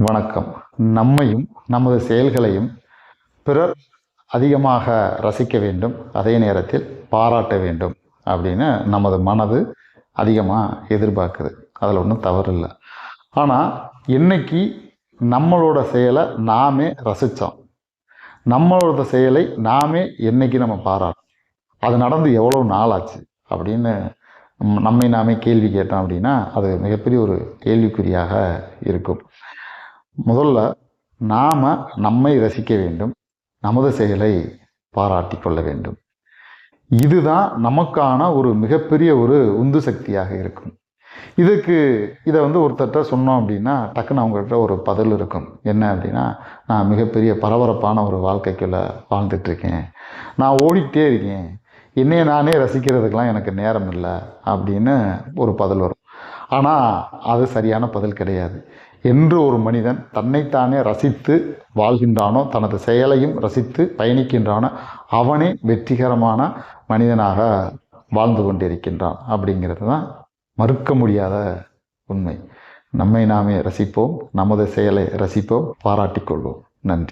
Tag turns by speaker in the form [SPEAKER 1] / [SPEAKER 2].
[SPEAKER 1] வணக்கம். நம்மையும் நமது செயல்களையும் பிறர் அதிகமாக ரசிக்க வேண்டும், அதே நேரத்தில் பாராட்ட வேண்டும் அப்படின்னு நமது மனது அதிகமாக எதிர்பார்க்குது. அதில் ஒன்றும் தவறு இல்லை. ஆனால் என்னைக்கு நம்மளோட செயலை நாமே ரசித்தோம், நம்மளோட செயலை நாமே என்னைக்கு நம்ம பாராட்டோம், அது நடந்து எவ்வளோ நாள் ஆச்சு அப்படின்னு நம்மை நாமே கேள்வி கேட்டோம் அப்படின்னா அது மிகப்பெரிய ஒரு கேள்விக்குறியாக இருக்கும். முதல்ல நாம் நம்மை ரசிக்க வேண்டும், நமது செயலை பாராட்டி கொள்ள வேண்டும். இதுதான் நமக்கான ஒரு மிகப்பெரிய ஒரு உந்து சக்தியாக இருக்கும். இதை ஒருத்தர்கிட்ட சொன்னோம் அப்படின்னா டக்குன்னு அவங்ககிட்ட ஒரு பதில் இருக்கும். என்ன அப்படின்னா, நான் மிகப்பெரிய பரபரப்பான ஒரு வாழ்க்கைக்குள்ளே வாழ்ந்துட்டுருக்கேன், நான் ஓடிக்கிட்டே இருக்கேன், என்னைய நானே ரசிக்கிறதுக்கெலாம் எனக்கு நேரம் இல்லை அப்படின்னு ஒரு பதில் வரும். ஆனால் அது சரியான பதில் கிடையாது. என்று ஒரு மனிதன் தன்னைத்தானே ரசித்து வாழ்கின்றானோ, தனது செயலையும் ரசித்து பயணிக்கின்றானோ, அவனே வெற்றிகரமான மனிதனாக வாழ்ந்து கொண்டிருக்கின்றான். அப்படிங்கிறது தான் மறுக்க முடியாத உண்மை. நம்மை நாமே ரசிப்போம், நமது செயலை ரசிப்போம், பாராட்டிக் கொள்வோம். நன்றி.